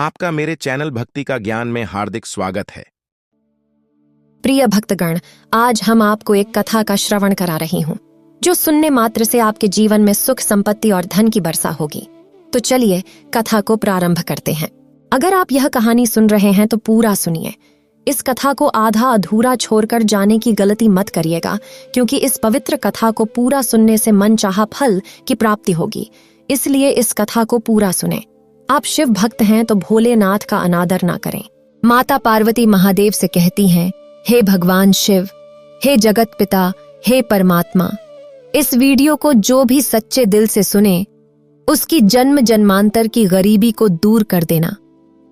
आपका मेरे चैनल भक्ति का ज्ञान में हार्दिक स्वागत है। प्रिय भक्तगण, आज हम आपको एक कथा का श्रवण करा रही हूँ जो सुनने मात्र से आपके जीवन में सुख, संपत्ति और धन की वर्षा होगी। तो चलिए कथा को प्रारंभ करते हैं। अगर आप यह कहानी सुन रहे हैं तो पूरा सुनिए। इस कथा को आधा अधूरा छोड़कर जाने की गलती मत करिएगा, क्योंकि इस पवित्र कथा को पूरा सुनने से मनचाहा फल की प्राप्ति होगी। इसलिए इस कथा को पूरा सुने। आप शिव भक्त हैं तो भोलेनाथ का अनादर ना करें। माता पार्वती महादेव से कहती हैं, हे भगवान शिव, हे जगत पिता, हे परमात्मा, इस वीडियो को जो भी सच्चे दिल से सुने उसकी जन्म जन्मांतर की गरीबी को दूर कर देना,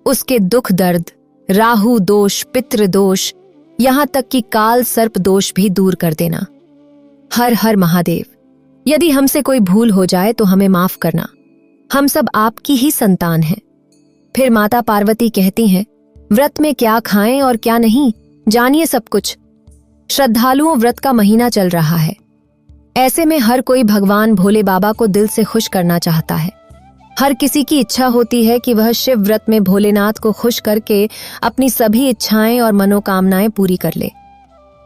उसके दुख दर्द, राहु दोष, पितृ दोष, यहाँ तक कि काल सर्प दोष भी दूर कर देना। हर हर महादेव। यदि हमसे कोई भूल हो जाए तो हमें माफ करना, हम सब आपकी ही संतान हैं। फिर माता पार्वती कहती हैं, व्रत में क्या खाएं और क्या नहीं, जानिए सब कुछ। श्रद्धालुओं, व्रत का महीना चल रहा है। ऐसे में हर कोई भगवान भोले बाबा को दिल से खुश करना चाहता है। हर किसी की इच्छा होती है कि वह शिव व्रत में भोलेनाथ को खुश करके अपनी सभी इच्छाएं और मनोकामनाएं पूरी कर ले।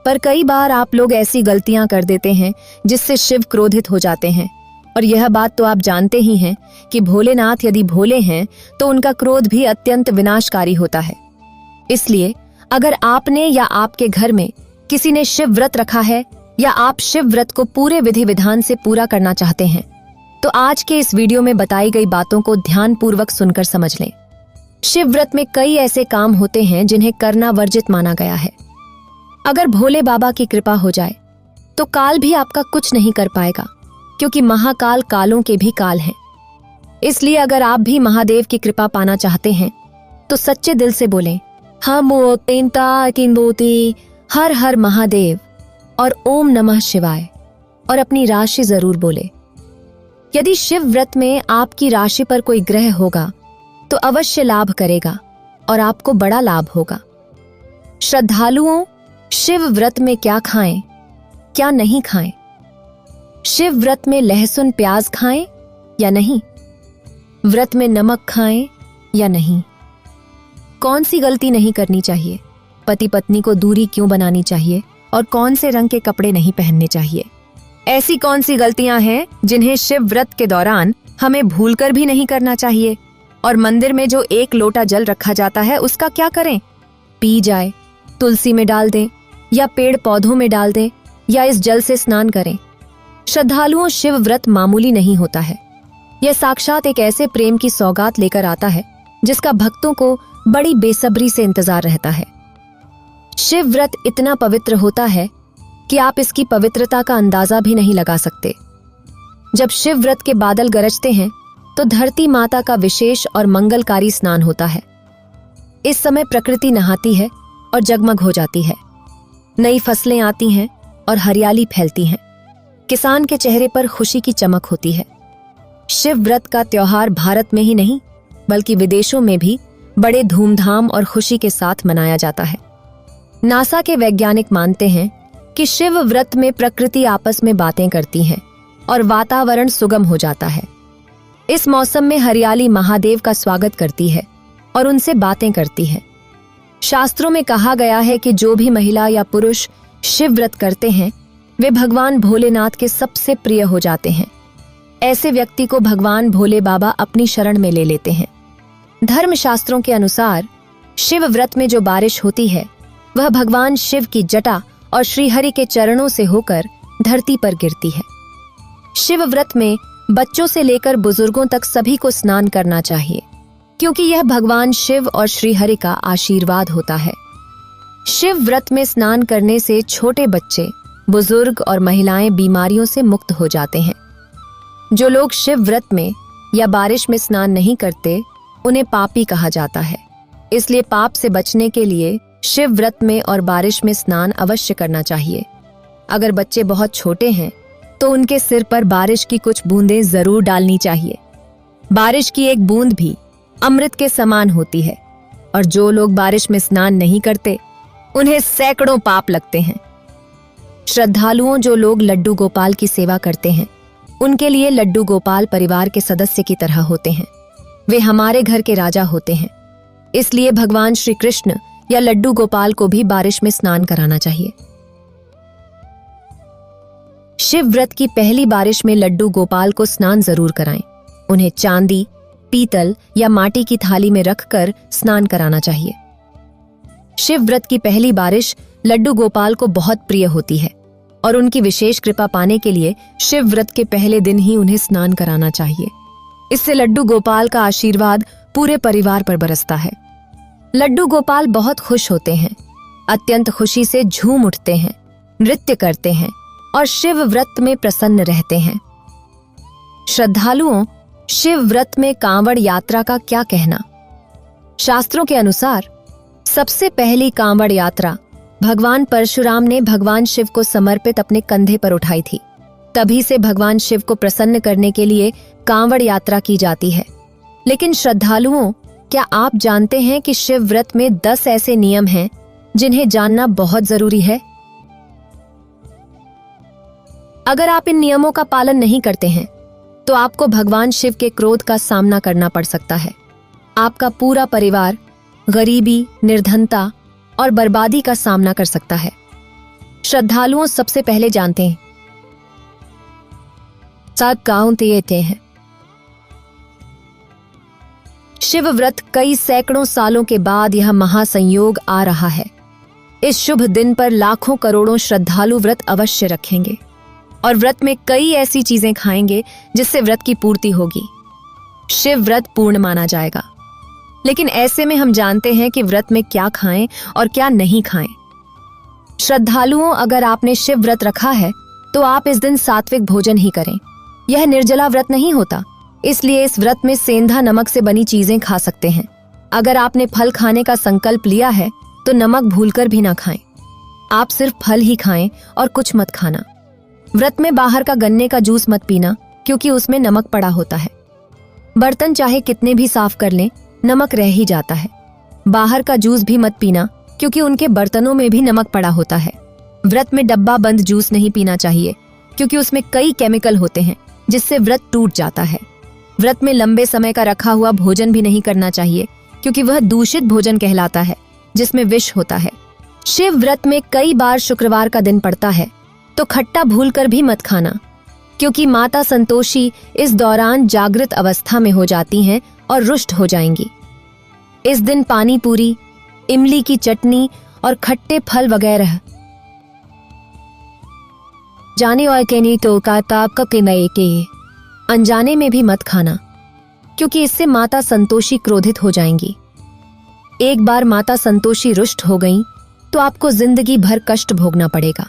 पर कई बार आप लोग ऐसी गलतियां कर देते हैं जिससे शिव क्रोधित हो जाते हैं। और यह बात तो आप जानते ही हैं कि भोलेनाथ यदि भोले हैं तो उनका क्रोध भी अत्यंत विनाशकारी होता है। इसलिए अगर आपने या आपके घर में किसी ने शिव व्रत रखा है या आप शिव व्रत को पूरे विधि विधान से पूरा करना चाहते हैं तो आज के इस वीडियो में बताई गई बातों को ध्यानपूर्वक सुनकर समझ लें। शिव व्रत में कई ऐसे काम होते हैं जिन्हें करना वर्जित माना गया है। अगर भोले बाबा की कृपा हो जाए तो काल भी आपका कुछ नहीं कर पाएगा, क्योंकि महाकाल कालों के भी काल हैं। इसलिए अगर आप भी महादेव की कृपा पाना चाहते हैं तो सच्चे दिल से बोलें, हम हर हर महादेव और ओम नमः शिवाय, और अपनी राशि जरूर बोले। यदि शिव व्रत में आपकी राशि पर कोई ग्रह होगा तो अवश्य लाभ करेगा और आपको बड़ा लाभ होगा। श्रद्धालुओं, शिव व्रत में क्या खाएं, क्या नहीं खाएं? शिव व्रत में लहसुन प्याज खाएं या नहीं? व्रत में नमक खाएं या नहीं? कौन सी गलती नहीं करनी चाहिए? पति पत्नी को दूरी क्यों बनानी चाहिए? और कौन से रंग के कपड़े नहीं पहनने चाहिए? ऐसी कौन सी गलतियां हैं जिन्हें शिव व्रत के दौरान हमें भूलकर भी नहीं करना चाहिए? और मंदिर में जो 1 लोटा जल रखा जाता है उसका क्या करें? पी जाए, तुलसी में डाल दें या पेड़ पौधों में डाल दें या इस जल से स्नान करें। श्रद्धालुओं, शिव व्रत मामूली नहीं होता है। यह साक्षात एक ऐसे प्रेम की सौगात लेकर आता है जिसका भक्तों को बड़ी बेसब्री से इंतजार रहता है। शिव व्रत इतना पवित्र होता है कि आप इसकी पवित्रता का अंदाजा भी नहीं लगा सकते। जब शिव व्रत के बादल गरजते हैं तो धरती माता का विशेष और मंगलकारी स्नान होता है। इस समय प्रकृति नहाती है और जगमग हो जाती है। नई फसलें आती हैं और हरियाली फैलती हैं। किसान के चेहरे पर खुशी की चमक होती है। शिव व्रत का त्योहार भारत में ही नहीं बल्कि विदेशों में भी बड़े धूमधाम और खुशी के साथ मनाया जाता है। नासा के वैज्ञानिक मानते हैं कि शिव व्रत में प्रकृति आपस में बातें करती है और वातावरण सुगम हो जाता है। इस मौसम में हरियाली महादेव का स्वागत करती है और उनसे बातें करती है। शास्त्रों में कहा गया है कि जो भी महिला या पुरुष शिव व्रत करते हैं वे भगवान भोलेनाथ के सबसे प्रिय हो जाते हैं। ऐसे व्यक्ति को भगवान भोले बाबा अपनी शरण में ले लेते हैं। धर्मशास्त्रों के अनुसार शिव व्रत में जो बारिश होती है वह भगवान शिव की जटा और श्रीहरि के चरणों से होकर धरती पर गिरती है। शिव व्रत में बच्चों से लेकर बुजुर्गों तक सभी को स्नान करना चाहिए, क्योंकि यह भगवान शिव और श्रीहरि का आशीर्वाद होता है। शिव व्रत में स्नान करने से छोटे बच्चे, बुजुर्ग और महिलाएं बीमारियों से मुक्त हो जाते हैं। जो लोग शिव व्रत में या बारिश में स्नान नहीं करते उन्हें पापी कहा जाता है। इसलिए पाप से बचने के लिए शिव व्रत में और बारिश में स्नान अवश्य करना चाहिए। अगर बच्चे बहुत छोटे हैं तो उनके सिर पर बारिश की कुछ बूंदें जरूर डालनी चाहिए। बारिश की एक बूंद भी अमृत के समान होती है। और जो लोग बारिश में स्नान नहीं करते उन्हें सैकड़ों पाप लगते हैं। श्रद्धालुओं, जो लोग लड्डू गोपाल की सेवा करते हैं उनके लिए लड्डू गोपाल परिवार के सदस्य की तरह होते हैं। वे हमारे घर के राजा होते हैं। इसलिए भगवान श्री कृष्ण या लड्डू गोपाल को भी बारिश में स्नान कराना चाहिए। शिव व्रत की पहली बारिश में लड्डू गोपाल को स्नान जरूर कराएं। उन्हें चांदी, पीतल या माटी की थाली में रखकर स्नान कराना चाहिए। शिव व्रत की पहली बारिश लड्डू गोपाल को बहुत प्रिय होती है और उनकी विशेष कृपा पाने के लिए शिव व्रत के पहले दिन ही उन्हें स्नान कराना चाहिए। इससे लड्डू गोपाल का आशीर्वाद पूरे परिवार पर बरसता है। लड्डू गोपाल बहुत खुश होते हैं, अत्यंत खुशी से झूम उठते हैं, नृत्य करते हैं और शिव व्रत में प्रसन्न रहते हैं। श्रद्धालुओं, शिव व्रत में कांवड़ यात्रा का क्या कहना? शास्त्रों के अनुसार सबसे पहली कांवड़ यात्रा भगवान परशुराम ने भगवान शिव को समर्पित अपने कंधे पर उठाई थी। तभी से भगवान शिव को प्रसन्न करने के लिए कांवड़ यात्रा की जाती है। लेकिन श्रद्धालुओं, क्या आप जानते हैं कि शिव व्रत में 10 ऐसे नियम हैं जिन्हें जानना बहुत जरूरी है? अगर आप इन नियमों का पालन नहीं करते हैं तो आपको भगवान शिव के क्रोध का सामना करना पड़ सकता है। आपका पूरा परिवार गरीबी, निर्धनता और बर्बादी का सामना कर सकता है। श्रद्धालुओं सबसे पहले जानते हैं सात गांव देते हैं। शिव व्रत कई सैकड़ों सालों के बाद यह महासंयोग आ रहा है। इस शुभ दिन पर लाखों करोड़ों श्रद्धालु व्रत अवश्य रखेंगे और व्रत में कई ऐसी चीजें खाएंगे जिससे व्रत की पूर्ति होगी। शिव व्रत पूर्ण माना जाएगा। लेकिन ऐसे में हम जानते हैं कि व्रत में क्या खाएं और क्या नहीं खाएं। श्रद्धालुओं, अगर आपने शिव व्रत रखा है तो आप इस दिन सात्विक भोजन ही करें। यह निर्जला व्रत नहीं होता, इसलिए इस व्रत में सेंधा नमक से बनी चीजें खा सकते हैं। अगर आपने फल खाने का संकल्प लिया है तो नमक भूलकर भी ना खाएं। आप सिर्फ फल ही खाएं और कुछ मत खाना। व्रत में बाहर का गन्ने का जूस मत पीना, क्योंकि उसमें नमक पड़ा होता है। बर्तन चाहे कितने भी साफ कर लें, नमक रह ही जाता है। बाहर का जूस भी मत पीना, क्योंकि उनके बर्तनों में भी नमक पड़ा होता है। व्रत में डब्बा बंद जूस नहीं पीना चाहिए, क्योंकि उसमें कई केमिकल होते हैं जिससे व्रत टूट जाता है। व्रत में लंबे समय का रखा हुआ भोजन भी नहीं करना चाहिए, क्योंकि वह दूषित भोजन कहलाता है जिसमें विष होता है। शिव व्रत में कई बार शुक्रवार का दिन पड़ता है, तो खट्टा भूलकर भी मत खाना, क्योंकि माता संतोषी इस दौरान जागृत अवस्था में हो जाती हैं और रुष्ट हो जाएंगी। इस दिन पानी पूरी, इमली की चटनी और खट्टे फल वगैरह जाने और कहनी तो का के अनजाने में भी मत खाना, क्योंकि इससे माता संतोषी क्रोधित हो जाएंगी। एक बार माता संतोषी रुष्ट हो गईं, तो आपको जिंदगी भर कष्ट भोगना पड़ेगा।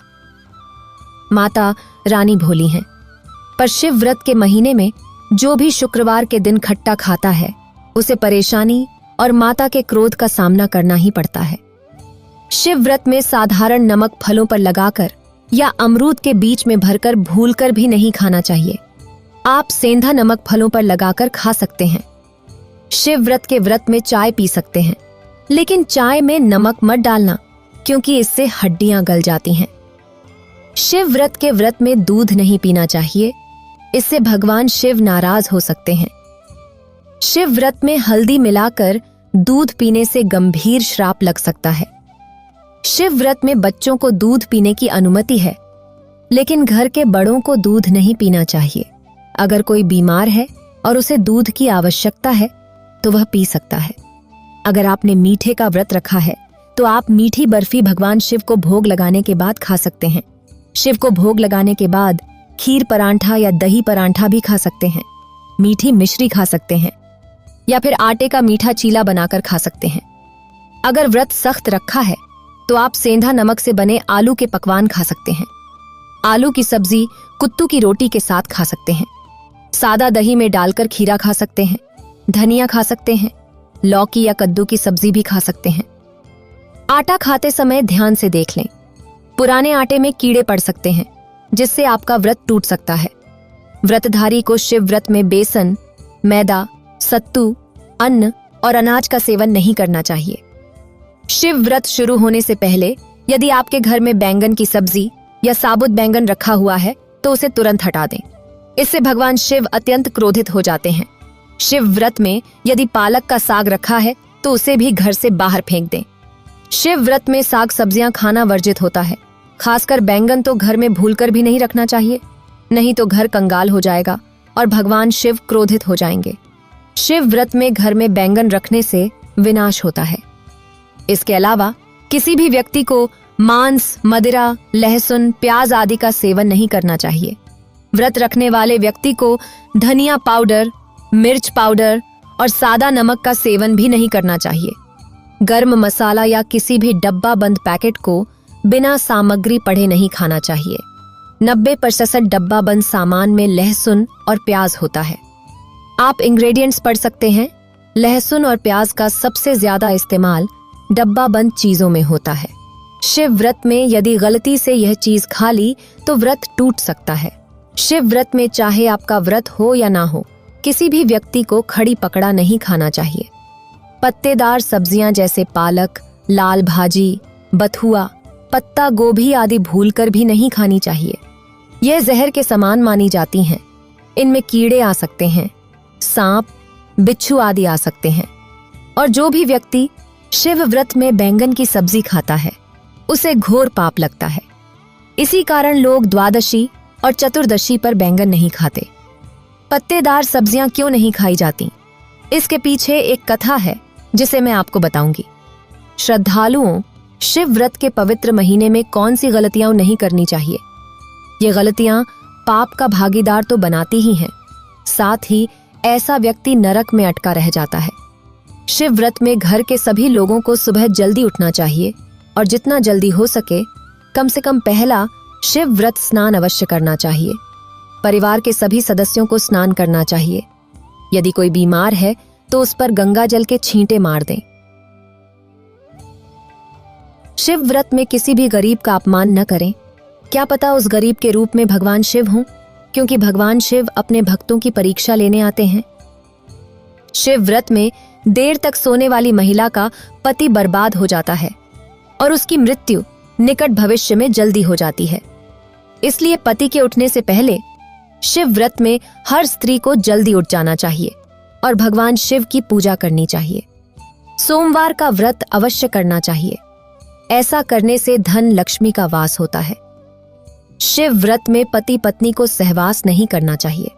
माता रानी भोली हैं, पर शिव व्रत के महीने में जो भी शुक्रवार के दिन खट्टा खाता है उसे परेशानी और माता के क्रोध का सामना करना ही पड़ता है। शिव व्रत में साधारण नमक फलों पर लगाकर या अमरूद के बीच में भरकर भूलकर भी नहीं खाना चाहिए। आप सेंधा नमक फलों पर लगाकर खा सकते हैं। शिव व्रत के व्रत में चाय पी सकते हैं, लेकिन चाय में नमक मत डालना, क्योंकि इससे हड्डियां गल जाती हैं। शिव व्रत के व्रत में दूध नहीं पीना चाहिए, इससे भगवान शिव नाराज हो सकते हैं। शिव व्रत में हल्दी मिलाकर दूध पीने से गंभीर श्राप लग सकता है। शिव व्रत में बच्चों को दूध पीने की अनुमति है, लेकिन घर के बड़ों को दूध नहीं पीना चाहिए। अगर कोई बीमार है और उसे दूध की आवश्यकता है तो वह पी सकता है। अगर आपने मीठे का व्रत रखा है तो आप मीठी बर्फी भगवान शिव को भोग लगाने के बाद खा सकते हैं। शिव को भोग लगाने के बाद खीर परांठा या दही परांठा भी खा सकते हैं। मीठी मिश्री खा सकते हैं या फिर आटे का मीठा चीला बनाकर खा सकते हैं। अगर व्रत सख्त रखा है तो आप सेंधा नमक से बने आलू के पकवान खा सकते हैं। आलू की सब्जी कुत्तू की रोटी के साथ खा सकते हैं। सादा दही में डालकर खीरा खा सकते हैं। धनिया खा सकते हैं। लौकी या कद्दू की सब्जी भी खा सकते हैं। आटा खाते समय ध्यान से देख लें, पुराने आटे में कीड़े पड़ सकते हैं, जिससे आपका व्रत टूट सकता है। व्रतधारी को शिव व्रत में बेसन, मैदा, सत्तू, अन्न और अनाज का सेवन नहीं करना चाहिए। शिव व्रत शुरू होने से पहले यदि आपके घर में बैंगन की सब्जी या साबुत बैंगन रखा हुआ है तो उसे तुरंत हटा दें। इससे भगवान शिव अत्यंत क्रोधित हो जाते हैं। शिव व्रत में यदि पालक का साग रखा है तो उसे भी घर से बाहर फेंक दें। शिव व्रत में साग सब्जियां खाना वर्जित होता है। खासकर बैंगन तो घर में भूलकर भी नहीं रखना चाहिए, नहीं तो घर कंगाल हो जाएगा और भगवान शिव क्रोधित हो जाएंगे। शिव व्रत में घर में बैंगन रखने से विनाश होता है। इसके अलावा किसी भी व्यक्ति को मांस, मदिरा, लहसुन, प्याज आदि का सेवन नहीं करना चाहिए। व्रत रखने वाले व्यक्ति को धनिया पाउडर, मिर्च पाउडर और सादा नमक का सेवन भी नहीं करना चाहिए। गर्म मसाला या किसी भी डब्बा बंद पैकेट को बिना सामग्री पढ़े नहीं खाना चाहिए। 90% डब्बा बंद सामान में लहसुन और प्याज होता है। आप इंग्रेडिएंट्स पढ़ सकते हैं। लहसुन और प्याज का सबसे ज्यादा इस्तेमाल डब्बा बंद चीजों में होता है। शिव व्रत में यदि गलती से यह चीज खा ली तो व्रत टूट सकता है। शिव व्रत में चाहे आपका व्रत हो या ना हो, किसी भी व्यक्ति को खड़ी पकड़ा नहीं खाना चाहिए। पत्तेदार सब्जियां जैसे पालक, लाल भाजी, बथुआ, पत्ता गोभी आदि भूलकर भी नहीं खानी चाहिए। यह जहर के समान मानी जाती हैं। इनमें कीड़े आ सकते हैं, सांप, बिच्छू आदि आ सकते हैं। और जो भी व्यक्ति शिव व्रत में बैंगन की सब्जी खाता है उसे घोर पाप लगता है। इसी कारण लोग द्वादशी और चतुर्दशी पर बैंगन नहीं खाते। पत्तेदार सब्जियां क्यों नहीं खाई जाती, इसके पीछे एक कथा है जिसे मैं आपको बताऊंगी। श्रद्धालुओं शिव व्रत के पवित्र महीने में कौन सी गलतियां नहीं करनी चाहिए। ये गलतियां पाप का भागीदार तो बनाती ही हैं, साथ ही ऐसा व्यक्ति नरक में अटका रह जाता है। शिव व्रत में घर के सभी लोगों को सुबह जल्दी उठना चाहिए और जितना जल्दी हो सके कम से कम पहला शिव व्रत स्नान अवश्य करना चाहिए। परिवार के सभी सदस्यों को स्नान करना चाहिए। यदि कोई बीमार है तो उस पर गंगा जल के छींटे मार दें। शिव व्रत में किसी भी गरीब का अपमान न करें। क्या पता उस गरीब के रूप में भगवान शिव हों, क्योंकि भगवान शिव अपने भक्तों की परीक्षा लेने आते हैं। शिव व्रत में देर तक सोने वाली महिला का पति बर्बाद हो जाता है और उसकी मृत्यु निकट भविष्य में जल्दी हो जाती है। इसलिए पति के उठने से पहले शिव व्रत में हर स्त्री को जल्दी उठ जाना चाहिए और भगवान शिव की पूजा करनी चाहिए। सोमवार का व्रत अवश्य करना चाहिए। ऐसा करने से धन लक्ष्मी का वास होता है। शिव व्रत में पति पत्नी को सहवास नहीं करना चाहिए।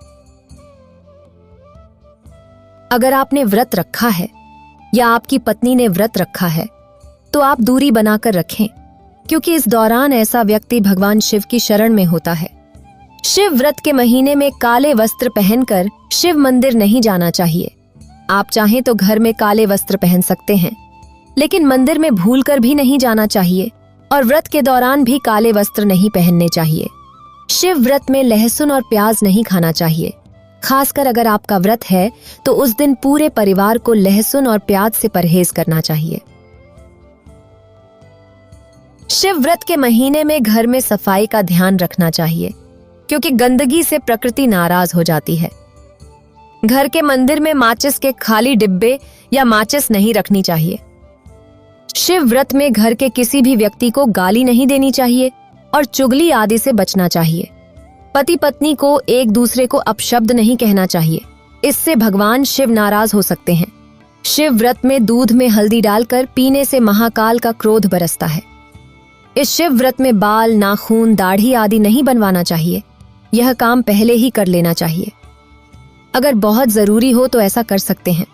अगर आपने व्रत रखा है या आपकी पत्नी ने व्रत रखा है तो आप दूरी बनाकर रखें, क्योंकि इस दौरान ऐसा व्यक्ति भगवान शिव की शरण में होता है। शिव व्रत के महीने में काले वस्त्र पहनकर शिव मंदिर नहीं जाना चाहिए। आप चाहें तो घर में काले वस्त्र पहन सकते हैं, लेकिन मंदिर में भूलकर भी नहीं जाना चाहिए और व्रत के दौरान भी काले वस्त्र नहीं पहनने चाहिए। शिव व्रत में लहसुन और प्याज नहीं खाना चाहिए। खासकर अगर आपका व्रत है तो उस दिन पूरे परिवार को लहसुन और प्याज से परहेज करना चाहिए। शिव व्रत के महीने में घर में सफाई का ध्यान रखना चाहिए, क्योंकि गंदगी से प्रकृति नाराज हो जाती है। घर के मंदिर में माचिस के खाली डिब्बे या माचिस नहीं रखनी चाहिए। शिव व्रत में घर के किसी भी व्यक्ति को गाली नहीं देनी चाहिए और चुगली आदि से बचना चाहिए। पति पत्नी को एक दूसरे को अपशब्द नहीं कहना चाहिए, इससे भगवान शिव नाराज हो सकते हैं। शिव व्रत में दूध में हल्दी डालकर पीने से महाकाल का क्रोध बरसता है। इस शिव व्रत में बाल, नाखून, दाढ़ी आदि नहीं बनवाना चाहिए। यह काम पहले ही कर लेना चाहिए। अगर बहुत जरूरी हो तो ऐसा कर सकते हैं,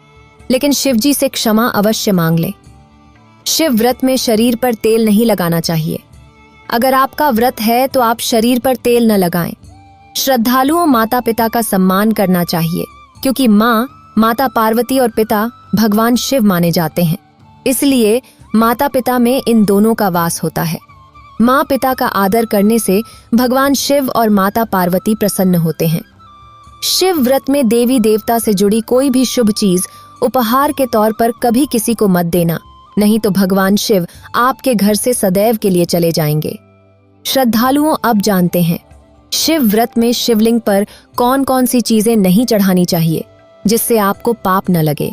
लेकिन शिव जी से क्षमा अवश्य मांग लें। शिव व्रत में शरीर पर तेल नहीं लगाना चाहिए। अगर आपका व्रत है तो आप शरीर पर तेल न लगाएं। श्रद्धालुओं माता पिता का सम्मान करना चाहिए, क्योंकि माँ, माता पार्वती और पिता भगवान शिव माने जाते हैं। इसलिए माता पिता में इन दोनों का वास होता है। माँ पिता का आदर करने से भगवान शिव और माता पार्वती प्रसन्न होते हैं। शिव व्रत में देवी देवता से जुड़ी कोई भी शुभ चीज उपहार के तौर पर कभी किसी को मत देना, नहीं तो भगवान शिव आपके घर से सदैव के लिए चले जाएंगे। श्रद्धालुओं अब जानते हैं शिव व्रत में शिवलिंग पर कौन कौन सी चीजें नहीं चढ़ानी चाहिए, जिससे आपको पाप न लगे।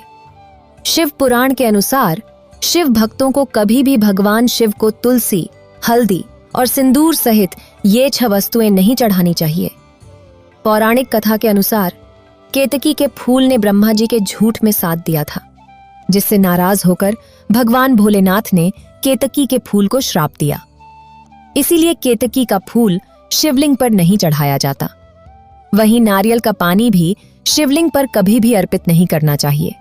शिव पुराण के अनुसार शिव भक्तों को कभी भी भगवान शिव को तुलसी, हल्दी और सिंदूर सहित ये 6 वस्तुएं नहीं चढ़ानी चाहिए। पौराणिक कथा के अनुसार केतकी के फूल ने ब्रह्मा जी के झूठ में साथ दिया था। जिससे नाराज होकर भगवान भोलेनाथ ने केतकी के फूल को श्राप दिया। इसीलिए केतकी का फूल शिवलिंग पर नहीं चढ़ाया जाता। वहीं नारियल का पानी भी शिवलिंग पर कभी भी अर्पित नहीं करना चाहिए।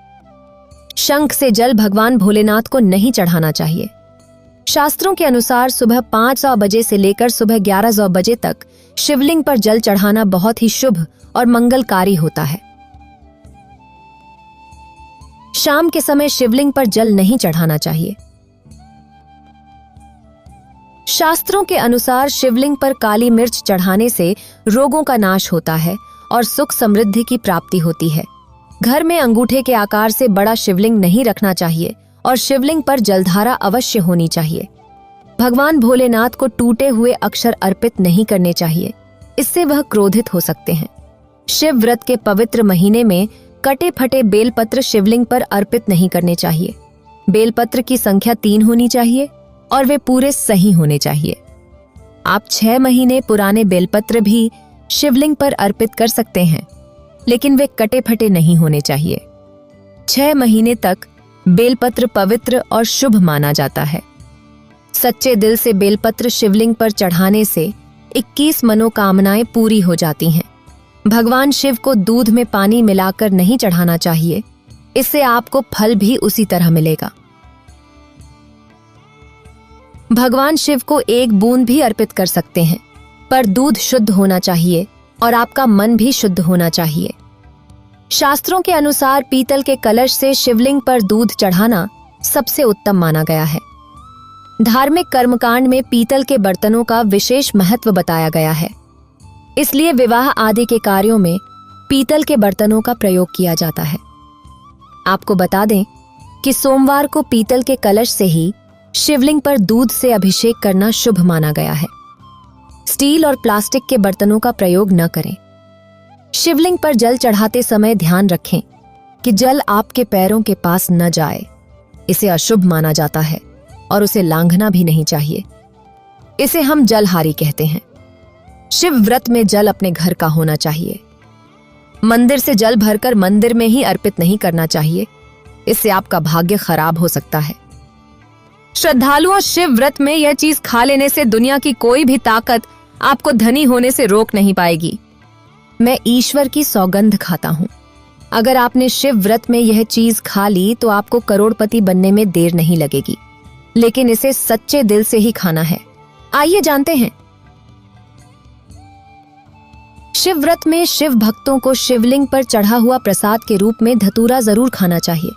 शंख से जल भगवान भोलेनाथ को नहीं चढ़ाना चाहिए। शास्त्रों के अनुसार सुबह 500 बजे से लेकर सुबह 1100 बजे तक शिवलिंग पर जल चढ़ाना बहुत ही शुभ और मंगलकारी होता है। शाम के समय शिवलिंग पर जल नहीं चढ़ाना चाहिए। शास्त्रों के अनुसार शिवलिंग पर काली मिर्च चढ़ाने से रोगों का नाश होता है और सुख समृद्धि की प्राप्ति होती है। घर में अंगूठे के आकार से बड़ा शिवलिंग नहीं रखना चाहिए और शिवलिंग पर जलधारा अवश्य होनी चाहिए। भगवान भोलेनाथ को टूटे हुए अक्षर अर्पित नहीं करने चाहिए, इससे वह क्रोधित हो सकते हैं। शिव व्रत के पवित्र महीने में कटे फटे बेलपत्र शिवलिंग पर अर्पित नहीं करने चाहिए। बेलपत्र की संख्या 3 होनी चाहिए और वे पूरे सही होने चाहिए। आप 6 महीने पुराने बेलपत्र भी शिवलिंग पर अर्पित कर सकते हैं, लेकिन वे कटे फटे नहीं होने चाहिए। 6 महीने तक बेलपत्र पवित्र और शुभ माना जाता है। सच्चे दिल से बेलपत्र शिवलिंग पर चढ़ाने से 21 मनोकामनाएं पूरी हो जाती हैं। भगवान शिव को दूध में पानी मिलाकर नहीं चढ़ाना चाहिए, इससे आपको फल भी उसी तरह मिलेगा। भगवान शिव को 1 बूंद भी अर्पित कर सकते हैं, पर दूध शुद्ध होना चाहिए और आपका मन भी शुद्ध होना चाहिए। शास्त्रों के अनुसार पीतल के कलश से शिवलिंग पर दूध चढ़ाना सबसे उत्तम माना गया है। धार्मिक कर्मकांड में पीतल के बर्तनों का विशेष महत्व बताया गया है, इसलिए विवाह आदि के कार्यों में पीतल के बर्तनों का प्रयोग किया जाता है। आपको बता दें कि सोमवार को पीतल के कलश से ही शिवलिंग पर दूध से अभिषेक करना शुभ माना गया है। स्टील और प्लास्टिक के बर्तनों का प्रयोग न करें। शिवलिंग पर जल चढ़ाते समय ध्यान रखें कि जल आपके पैरों के पास न जाए। इसे अशुभ माना जाता है और उसे लांघना भी नहीं चाहिए। इसे हम जलहारी कहते हैं। शिव व्रत में जल अपने घर का होना चाहिए। मंदिर से जल भरकर मंदिर में ही अर्पित नहीं करना चाहिए, इससे आपका भाग्य खराब हो सकता है। श्रद्धालुओं, शिव व्रत में यह चीज खा लेने से दुनिया की कोई भी ताकत आपको धनी होने से रोक नहीं पाएगी। मैं ईश्वर की सौगंध खाता हूं। अगर आपने शिव व्रत में यह चीज खा ली तो आपको करोड़पति बनने में देर नहीं लगेगी, लेकिन इसे सच्चे दिल से ही खाना है। आइए जानते हैं। शिव व्रत में शिव भक्तों को शिवलिंग पर चढ़ा हुआ प्रसाद के रूप में धतूरा जरूर खाना चाहिए।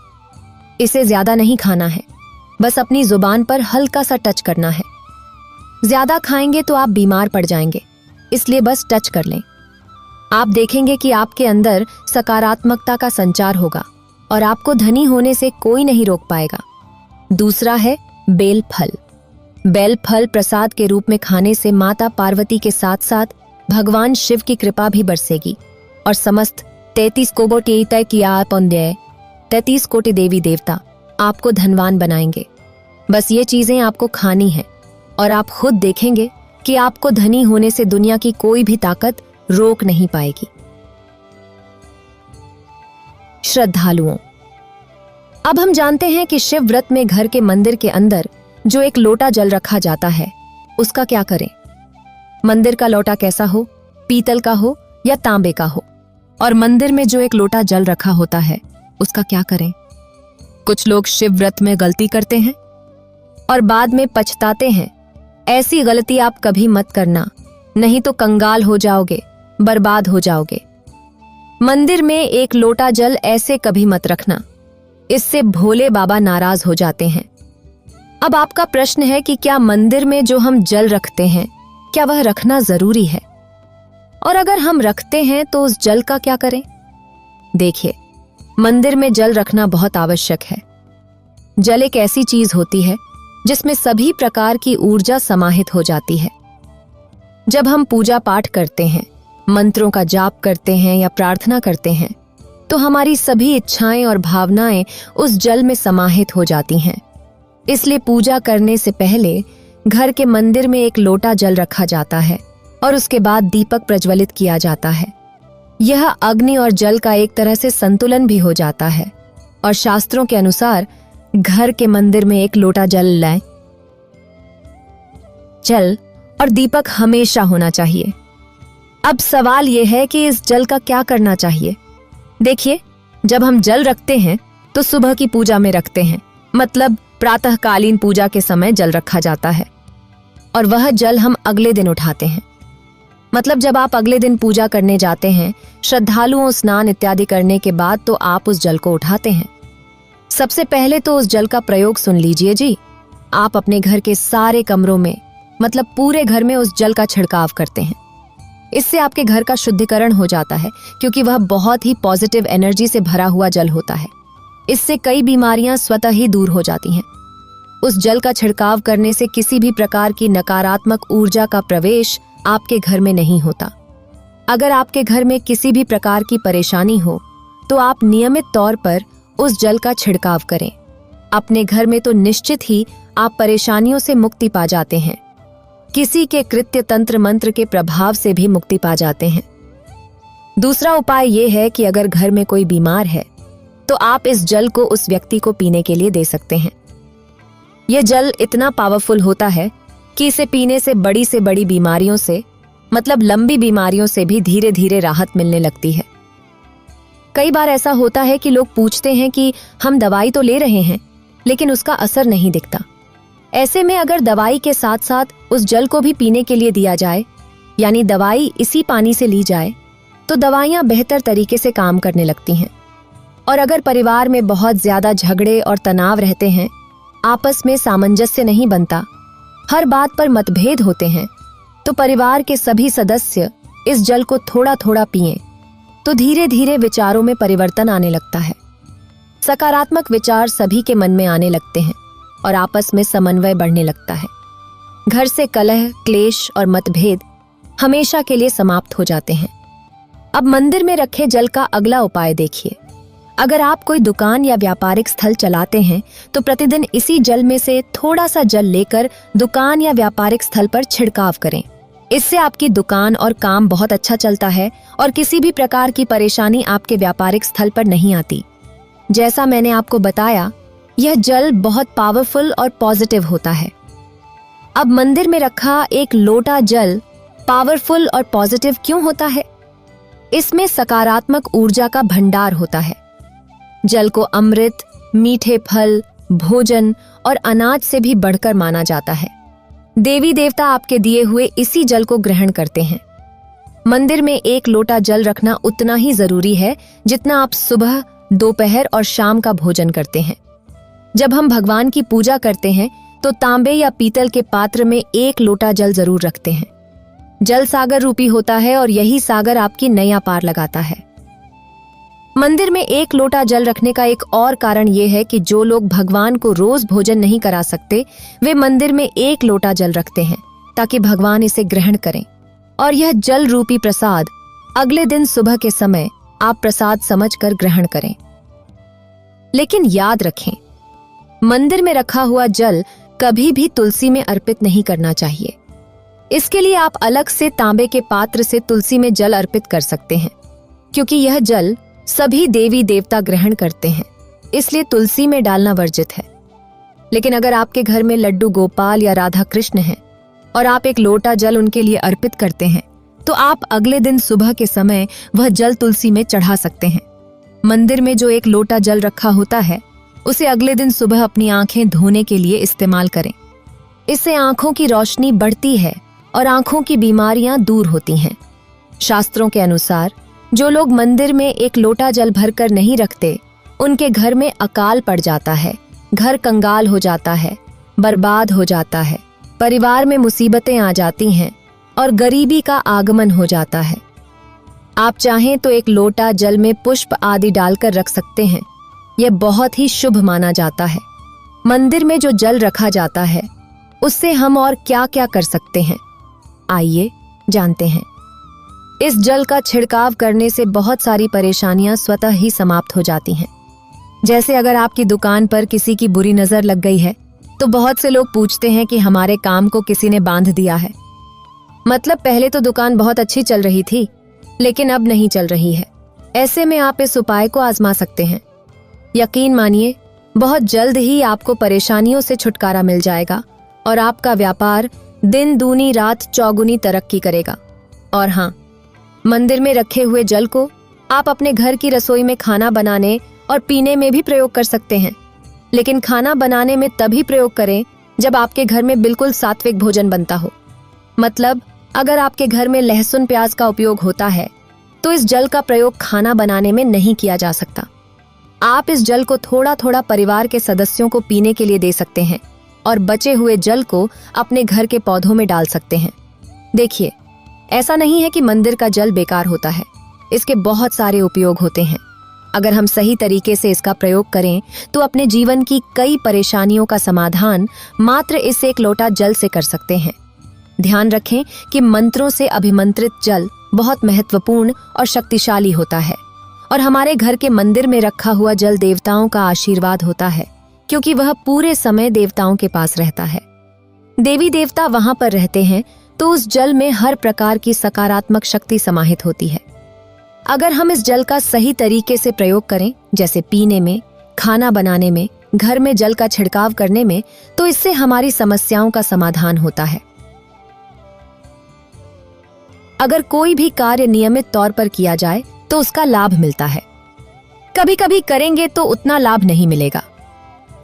इसे ज्यादा नहीं खाना है, बस अपनी जुबान पर हल्का सा टच करना है। ज्यादा खाएंगे तो आप बीमार पड़ जाएंगे, इसलिए बस टच कर लें। आप देखेंगे कि आपके अंदर सकारात्मकता का संचार होगा और आपको धनी होने से कोई नहीं रोक पाएगा। दूसरा है बेल फल। बेल फल प्रसाद के रूप में खाने से माता पार्वती के साथ साथ भगवान शिव की कृपा भी बरसेगी और समस्त 33 कोटि देवी देवता आपको धनवान बनाएंगे। बस ये चीजें आपको खानी है और आप खुद देखेंगे कि आपको धनी होने से दुनिया की कोई भी ताकत रोक नहीं पाएगी। श्रद्धालुओं, अब हम जानते हैं कि शिव व्रत में घर के मंदिर के अंदर जो एक लोटा जल रखा जाता है उसका क्या करें। मंदिर का लोटा कैसा हो, पीतल का हो या तांबे का हो, और मंदिर में जो एक लोटा जल रखा होता है उसका क्या करें। कुछ लोग शिव व्रत में गलती करते हैं और बाद में पछताते हैं। ऐसी गलती आप कभी मत करना, नहीं तो कंगाल हो जाओगे, बर्बाद हो जाओगे। मंदिर में एक लोटा जल ऐसे कभी मत रखना, इससे भोले बाबा नाराज हो जाते हैं। अब आपका प्रश्न है कि क्या मंदिर में जो हम जल रखते हैं क्या वह रखना जरूरी है, और अगर हम रखते हैं तो उस जल का क्या करें। देखिए, मंदिर में जल रखना बहुत आवश्यक है। जल एक ऐसी चीज होती है जिसमें सभी प्रकार की ऊर्जा समाहित हो जाती है। जब हम पूजा पाठ करते हैं, मंत्रों का जाप करते हैं या प्रार्थना करते हैं, तो हमारी सभी इच्छाएं और भावनाएं उस जल में समाहित हो जाती हैं। इसलिए पूजा करने से पहले घर के मंदिर में एक लोटा जल रखा जाता है और उसके बाद दीपक प्रज्वलित किया जाता है। यह अग्नि और जल का एक तरह से संतुलन भी हो जाता है। और शास्त्रों के अनुसार घर के मंदिर में एक लोटा जल लाएं। जल और दीपक हमेशा होना चाहिए। अब सवाल यह है कि इस जल का क्या करना चाहिए। देखिए, जब हम जल रखते हैं तो सुबह की पूजा में रखते हैं, मतलब प्रातःकालीन पूजा के समय जल रखा जाता है, और वह जल हम अगले दिन उठाते हैं। मतलब जब आप अगले दिन पूजा करने जाते हैं, श्रद्धालुओं स्नान इत्यादि करने के बाद तो आप उस जल को उठाते हैं। सबसे पहले तो उस जल का प्रयोग सुन लीजिए जी। आप अपने घर के सारे कमरों में, मतलब पूरे घर में उस जल का छिड़काव करते हैं। इससे आपके घर का शुद्धिकरण हो जाता है, क्योंकि वह बहुत ही पॉजिटिव एनर्जी से भरा हुआ जल होता है। इससे कई बीमारियां स्वतः ही दूर हो जाती हैं। उस जल का छिड़काव करने से किसी भी प्रकार की नकारात्मक ऊर्जा का प्रवेश आपके घर में नहीं होता। अगर आपके घर में किसी भी प्रकार की परेशानी हो तो आप नियमित तौर पर उस जल का छिड़काव करें। अपने घर में तो निश्चित ही आप परेशानियों से मुक्ति पा जाते हैं। किसी के कृत्य तंत्र मंत्र के प्रभाव से भी मुक्ति पा जाते हैं। दूसरा उपाय यह है कि अगर घर में कोई बीमार है तो आप इस जल को उस व्यक्ति को पीने के लिए दे सकते हैं। यह जल इतना पावरफुल होता है कि इसे पीने से बड़ी बीमारियों से, मतलब लंबी बीमारियों से भी धीरे धीरे राहत मिलने लगती है। कई बार ऐसा होता है कि लोग पूछते हैं कि हम दवाई तो ले रहे हैं लेकिन उसका असर नहीं दिखता। ऐसे में अगर दवाई के साथ साथ उस जल को भी पीने के लिए दिया जाए, यानी दवाई इसी पानी से ली जाए, तो दवाइयां बेहतर तरीके से काम करने लगती हैं। और अगर परिवार में बहुत ज्यादा झगड़े और तनाव रहते हैं, आपस में सामंजस्य नहीं बनता, हर बात पर मतभेद होते हैं, तो परिवार के सभी सदस्य इस जल को थोड़ा थोड़ा पिएं, तो धीरे धीरे विचारों में परिवर्तन आने लगता है। सकारात्मक विचार सभी के मन में आने लगते हैं और आपस में समन्वय बढ़ने लगता है। घर से कलह, क्लेश और मतभेद हमेशा के लिए समाप्त हो जाते हैं। अब मंदिर में रखे जल का अगला उपाय देखिए। अगर आप कोई दुकान या व्यापारिक स्थल चलाते हैं तो प्रतिदिन इसी जल में से थोड़ा सा जल लेकर दुकान या व्यापारिक स्थल पर छिड़काव करें। इससे आपकी दुकान और काम बहुत अच्छा चलता है और किसी भी प्रकार की परेशानी आपके व्यापारिक स्थल पर नहीं आती। जैसा मैंने आपको बताया, यह जल बहुत पावरफुल और पॉजिटिव होता है। अब मंदिर में रखा एक लोटा जल पावरफुल और पॉजिटिव क्यों होता है? इसमें सकारात्मक ऊर्जा का भंडार होता है। जल को अमृत, मीठे फल, भोजन और अनाज से भी बढ़कर माना जाता है। देवी देवता आपके दिए हुए इसी जल को ग्रहण करते हैं। मंदिर में एक लोटा जल रखना उतना ही जरूरी है जितना आप सुबह, दोपहर और शाम का भोजन करते हैं। जब हम भगवान की पूजा करते हैं तो तांबे या पीतल के पात्र में एक लोटा जल जरूर रखते हैं। जल सागर रूपी होता है और यही सागर आपकी नैया पार लगाता है। मंदिर में एक लोटा जल रखने का एक और कारण यह है कि जो लोग भगवान को रोज भोजन नहीं करा सकते, वे मंदिर में एक लोटा जल रखते हैं ताकि भगवान इसे ग्रहण करें। और यह जल रूपी प्रसाद अगले दिन सुबह के समय आप प्रसाद समझकर ग्रहण करें। लेकिन याद रखें, मंदिर में रखा हुआ जल कभी भी तुलसी में अर्पित नहीं करना चाहिए। इसके लिए आप अलग से तांबे के पात्र से तुलसी में जल अर्पित कर सकते हैं, क्योंकि यह जल सभी देवी देवता ग्रहण करते हैं, इसलिए तुलसी में डालना वर्जित है। लेकिन अगर आपके घर में लड्डू गोपाल या राधा कृष्ण हैं और आप एक लोटा जल उनके लिए अर्पित करते हैं, तो आप अगले दिन सुबह के समय वह जल तुलसी में चढ़ा सकते हैं। मंदिर में जो एक लोटा जल रखा होता है, उसे अगले दिन सुबह अपनी आंखें धोने के लिए इस्तेमाल करें। इससे आंखों की रोशनी बढ़ती है और आंखों की बीमारियां दूर होती हैं। शास्त्रों के अनुसार जो लोग मंदिर में एक लोटा जल भरकर नहीं रखते, उनके घर में अकाल पड़ जाता है, घर कंगाल हो जाता है, बर्बाद हो जाता है, परिवार में मुसीबतें आ जाती हैं और गरीबी का आगमन हो जाता है। आप चाहें तो एक लोटा जल में पुष्प आदि डालकर रख सकते हैं। यह बहुत ही शुभ माना जाता है। मंदिर में जो जल रखा जाता है, उससे हम और क्या क्या कर सकते हैं, आइए जानते हैं। इस जल का छिड़काव करने से बहुत सारी परेशानियां स्वतः ही समाप्त हो जाती हैं। जैसे अगर आपकी दुकान पर किसी की बुरी नजर लग गई है, तो बहुत से लोग पूछते हैं कि हमारे काम को किसी ने बांध दिया है। मतलब पहले तो दुकान बहुत अच्छी चल रही थी, लेकिन अब नहीं चल रही है। ऐसे में आप इस उपाय को आजमा सकते हैं। यकीन मानिए, बहुत जल्द ही आपको परेशानियों से छुटकारा मिल जाएगा और आपका व्यापार दिन दूनी रात चौगुनी तरक्की करेगा। और हाँ, मंदिर में रखे हुए जल को आप अपने घर की रसोई में खाना बनाने और पीने में भी प्रयोग कर सकते हैं, लेकिन खाना बनाने में तभी प्रयोग करें जब आपके घर में बिल्कुल सात्विक भोजन बनता हो। मतलब अगर आपके घर में लहसुन प्याज का उपयोग होता है तो इस जल का प्रयोग खाना बनाने में नहीं किया जा सकता। आप इस जल को थोड़ा थोड़ा परिवार के सदस्यों को पीने के लिए दे सकते हैं और बचे हुए जल को अपने घर के पौधों में डाल सकते हैं। देखिए, ऐसा नहीं है कि मंदिर का जल बेकार होता है, इसके बहुत सारे उपयोग होते हैं। अगर हम सही तरीके से इसका प्रयोग करें तो अपने जीवन की कई परेशानियों का समाधान मात्र इस एक लोटा जल से कर सकते हैं। ध्यान रखें कि मंत्रों से अभिमंत्रित जल बहुत महत्वपूर्ण और शक्तिशाली होता है और हमारे घर के मंदिर में रखा हुआ जल देवताओं का आशीर्वाद होता है, क्योंकि वह पूरे समय देवताओं के पास रहता है। देवी देवता वहां पर रहते हैं तो उस जल में हर प्रकार की सकारात्मक शक्ति समाहित होती है। अगर हम इस जल का सही तरीके से प्रयोग करें, जैसे पीने में, खाना बनाने में, घर में जल का छिड़काव करने में, तो इससे हमारी समस्याओं का समाधान होता है। अगर कोई भी कार्य नियमित तौर पर किया जाए तो उसका लाभ मिलता है। कभी कभी करेंगे तो उतना लाभ नहीं मिलेगा,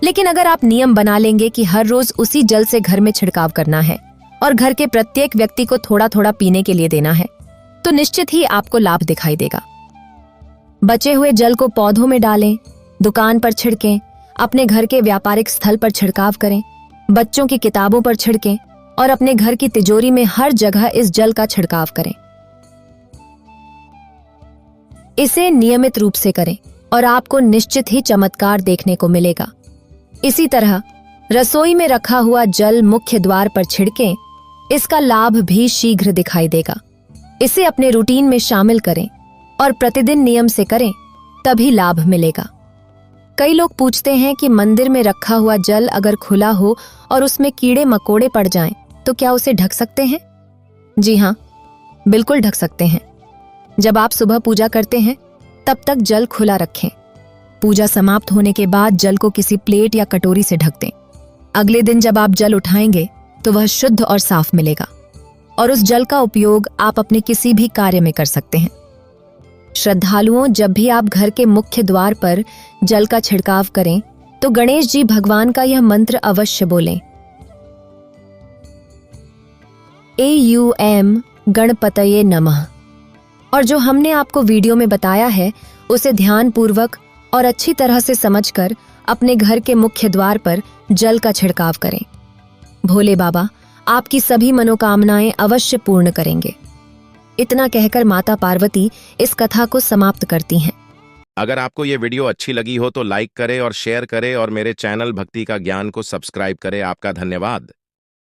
लेकिन अगर आप नियम बना लेंगे कि हर रोज उसी जल से घर में छिड़काव करना है और घर के प्रत्येक व्यक्ति को थोड़ा थोड़ा पीने के लिए देना है, तो निश्चित ही आपको लाभ दिखाई देगा। बचे हुए जल को पौधों में डालें, दुकान पर छिड़कें, अपने घर के व्यापारिक स्थल पर छिड़काव करें, बच्चों की किताबों पर छिड़कें और अपने घर की तिजोरी में हर जगह इस जल का छिड़काव करें। इसे नियमित रूप से करें और आपको निश्चित ही चमत्कार देखने को मिलेगा। इसी तरह रसोई में रखा हुआ जल मुख्य द्वार पर छिड़कें, इसका लाभ भी शीघ्र दिखाई देगा। इसे अपने रूटीन में शामिल करें और प्रतिदिन नियम से करें, तभी लाभ मिलेगा। कई लोग पूछते हैं कि मंदिर में रखा हुआ जल अगर खुला हो और उसमें कीड़े मकोड़े पड़ जाएं, तो क्या उसे ढक सकते हैं? जी हाँ, बिल्कुल ढक सकते हैं। जब आप सुबह पूजा करते हैं तब तक जल खुला रखें। पूजा समाप्त होने के बाद जल को किसी प्लेट या कटोरी से ढक दें। अगले दिन जब आप जल उठाएंगे तो वह शुद्ध और साफ मिलेगा और उस जल का उपयोग आप अपने किसी भी कार्य में कर सकते हैं। श्रद्धालुओं, जब भी आप घर के मुख्य द्वार पर जल का छिड़काव करें तो गणेश जी भगवान का यह मंत्र अवश्य बोलें। AUM गणपतये नमः। और जो हमने आपको वीडियो में बताया है उसे ध्यान पूर्वक और अच्छी तरह से समझकर अपने घर के मुख्य द्वार पर जल का छिड़काव करें। भोले बाबा आपकी सभी मनोकामनाएं अवश्य पूर्ण करेंगे। इतना कहकर माता पार्वती इस कथा को समाप्त करती हैं। अगर आपको ये वीडियो अच्छी लगी हो तो लाइक करें और शेयर करें और मेरे चैनल भक्ति का ज्ञान को सब्सक्राइब करें। आपका धन्यवाद।